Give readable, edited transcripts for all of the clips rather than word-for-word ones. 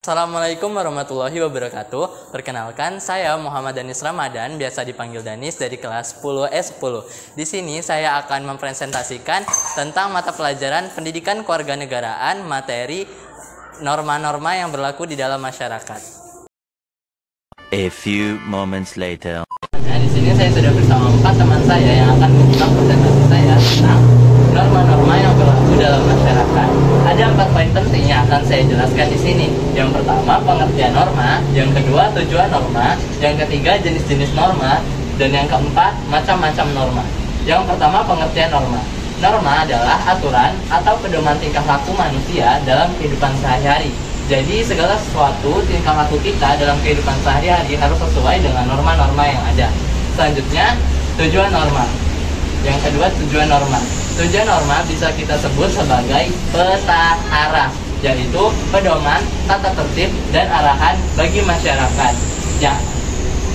Assalamualaikum warahmatullahi wabarakatuh. Perkenalkan, saya Muhammad Danis Ramadan, biasa dipanggil Danis dari kelas 10E10. Di sini saya akan mempresentasikan tentang mata pelajaran Pendidikan Kewarganegaraan, materi norma-norma yang berlaku di dalam masyarakat. A few moments later. Nah, di sini saya sudah bersama 4 teman saya yang akan membuka presentasi saya tentang norma-norma yang berlaku dalam masyarakat. Ada 4 poin penting yang akan saya jelaskan di sini. Yang pertama, pengertian norma. Yang kedua, tujuan norma. Yang ketiga, jenis-jenis norma. Dan yang keempat, macam-macam norma. Yang pertama, pengertian norma. Norma adalah aturan atau pedoman tingkah laku manusia dalam kehidupan sehari-hari. Jadi segala sesuatu tingkah laku kita dalam kehidupan sehari-hari harus sesuai dengan norma-norma yang ada. Selanjutnya, tujuan norma. Yang kedua, tujuan norma. Tujuan norma bisa kita sebut sebagai peta arah, yaitu pedoman, tata tertib, dan arahan bagi masyarakat. Ya,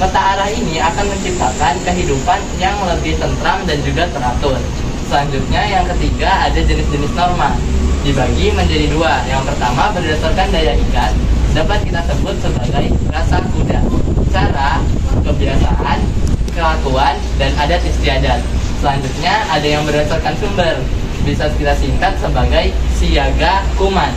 peta arah ini akan menciptakan kehidupan yang lebih tentram dan juga teratur. Selanjutnya, yang ketiga, ada jenis-jenis norma. Dibagi menjadi 2. Yang pertama, berdasarkan daya ikat, dapat kita sebut sebagai rasa kuda, cara, kebiasaan, kelakuan, dan adat istiadat. Selanjutnya ada yang berdasarkan sumber, bisa kita singkat sebagai siaga kuman.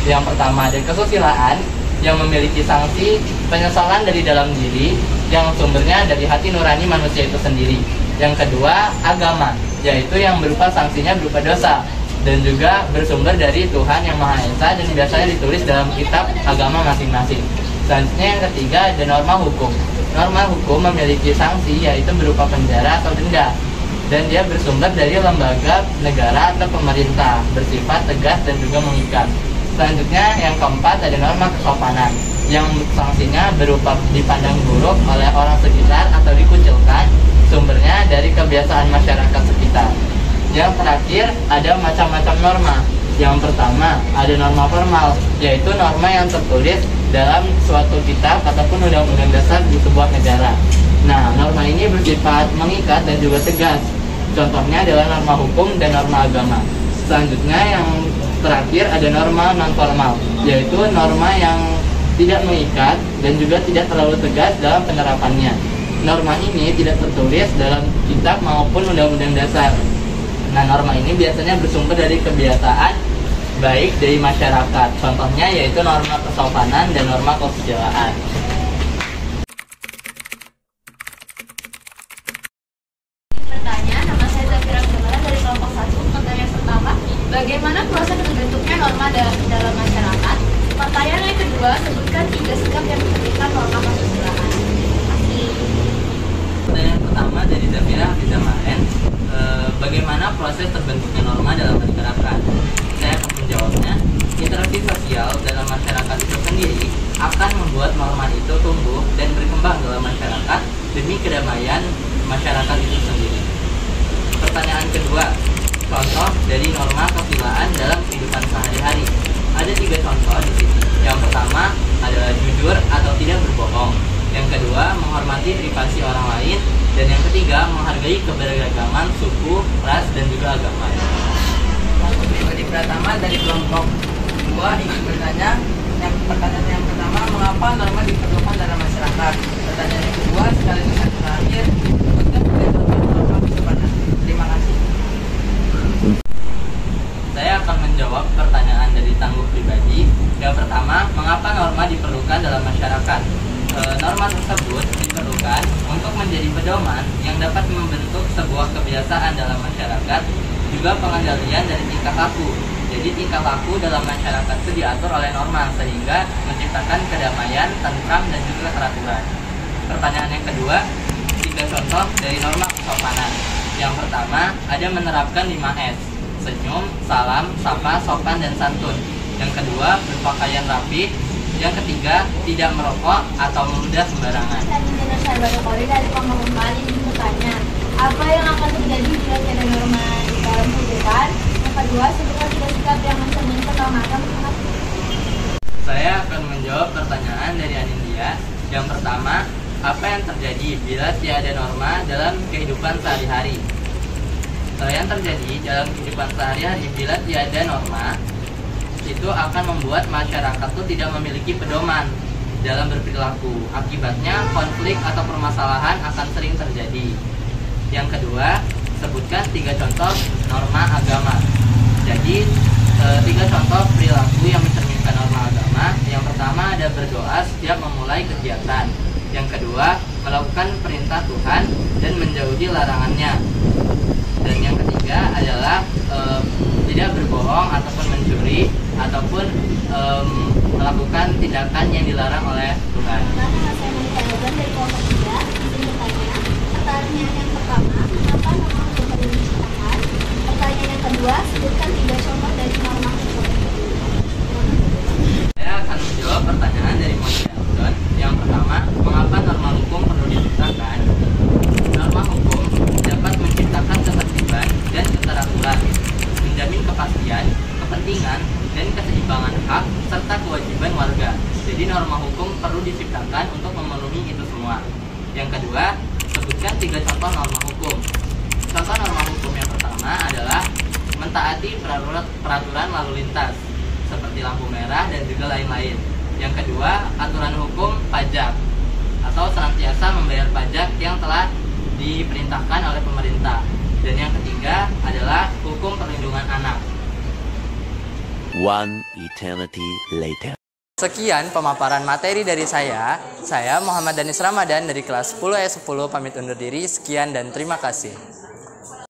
Yang pertama ada kesusilaan yang memiliki sanksi penyesalan dari dalam diri yang sumbernya dari hati nurani manusia itu sendiri. Yang kedua agama, yaitu yang berupa sanksinya berupa dosa dan juga bersumber dari Tuhan Yang Maha Esa dan biasanya ditulis dalam kitab agama masing-masing. Selanjutnya yang ketiga ada norma hukum. Norma hukum memiliki sanksi yaitu berupa penjara atau denda, dan dia bersumber dari lembaga negara atau pemerintah, bersifat tegas dan juga mengikat. Selanjutnya yang keempat ada norma kesopanan, yang sanksinya berupa dipandang buruk oleh orang sekitar atau dikucilkan, sumbernya dari kebiasaan masyarakat sekitar. Yang terakhir ada macam-macam norma. Yang pertama ada norma formal, yaitu norma yang tertulis dalam suatu kitab ataupun undang-undang dasar di sebuah negara. Nah, norma ini bersifat mengikat dan juga tegas. Contohnya adalah norma hukum dan norma agama. Selanjutnya yang terakhir ada norma non-formal, yaitu norma yang tidak mengikat dan juga tidak terlalu tegas dalam penerapannya. Norma ini tidak tertulis dalam kitab maupun undang-undang dasar. Nah, norma ini biasanya bersumber dari kebiasaan baik dari masyarakat. Contohnya yaitu norma kesopanan dan norma kesusilaan. Bagaimana proses terbentuknya norma dalam masyarakat? Pertanyaan yang kedua, sebutkan 3 sikap yang menentukan norma kesusilaan. Pertanyaan pertama dari Zafira Hafizamaren, bagaimana proses terbentuknya norma dalam masyarakat? Saya akan menjawabnya. Interaksi sosial dalam masyarakat itu sendiri akan membuat norma itu tumbuh dan berkembang dalam masyarakat demi kedamaian masyarakat itu sendiri. Pertanyaan kedua, contoh dari norma kesusilaan dalam kehidupan sehari-hari. Ada 3 contoh di sini. Yang pertama adalah jujur atau tidak berbohong. Yang kedua, menghormati privasi orang lain. Dan yang ketiga, menghargai keberagaman suku, ras, dan juga agama. Pribadi pertama dari kelompok 2 ingin bertanya. Pertanyaan yang pertama, mengapa norma diperlukan dalam masyarakat? Pertanyaan yang kedua, sekaligus yang terakhir, terima kasih. Saya akan menjawab pertanyaan dari Tangguh Pribadi. Yang pertama, mengapa norma diperlukan dalam masyarakat? Norma tersebut diperlukan untuk menjadi pedoman yang dapat membentuk sebuah kebiasaan dalam masyarakat, juga pengendalian dari tingkah laku. Jadi tingkah laku dalam masyarakat itu diatur oleh norma sehingga menciptakan kedamaian, tentram, dan juga keteraturan. Pertanyaan yang kedua, 3 contoh dari norma kesopanan. Yang pertama, ada menerapkan 5S. Senyum, salam, sapa, sopan, dan santun. Yang kedua, berpakaian rapi. Yang ketiga, tidak merokok atau meludah sembarangan. Dari pengumuman ini bertanya, apa yang akan terjadi jika tidak norma di dalam kehidupan? Yang kedua, sebutkan 3 sikap yang mencerminkan norma agama. Saya akan menjawab pertanyaan dari Anindya. Yang pertama, apa yang terjadi bila tiada norma dalam kehidupan yang terjadi dalam kehidupan sehari-hari bila tiada norma itu akan membuat masyarakat tuh tidak memiliki pedoman dalam berperilaku. Akibatnya konflik atau permasalahan akan sering terjadi. Yang kedua, sebutkan 3 contoh norma agama. Jadi 3 contoh perilaku yang mencerminkan norma agama. Yang pertama ada berdoa setiap memulai kegiatan. Yang kedua, melakukan perintah Tuhan dan menjauhi larangannya. Dan yang ketiga adalah tidak berbohong ataupun mencuri ataupun melakukan tindakan yang dilarang oleh Tuhan. Pertama, saya membuka jawaban dari kelompok 3. Izin bertanya. Pertanyaan yang pertama, kenapa norma hukum perlu diciptakan? Pertanyaan yang kedua, sebutkan 3 contoh dari norma hukum. Saya akan menjawab pertanyaan dari Monica Elton. Yang pertama, mengapa norma hukum perlu diciptakan? Norma hukum dapat menciptakan ketertiban dan keteraturan, menjamin kepastian, kepentingan, dan keseimbangan hak serta kewajiban warga. Jadi norma hukum perlu diciptakan untuk memenuhi itu semua. Yang kedua, sebutkan 3 contoh norma hukum. Contoh norma hukum yang pertama adalah mentaati peraturan lalu lintas seperti lampu merah dan juga lain-lain. Yang kedua, aturan hukum pajak atau senantiasa membayar pajak yang telah diperintahkan oleh pemerintah. Dan yang ketiga adalah hukum perlindungan anak. One eternity later. Sekian pemaparan materi dari saya. Saya Muhammad Danis Ramadan dari kelas 10 E10 pamit undur diri. Sekian dan terima kasih.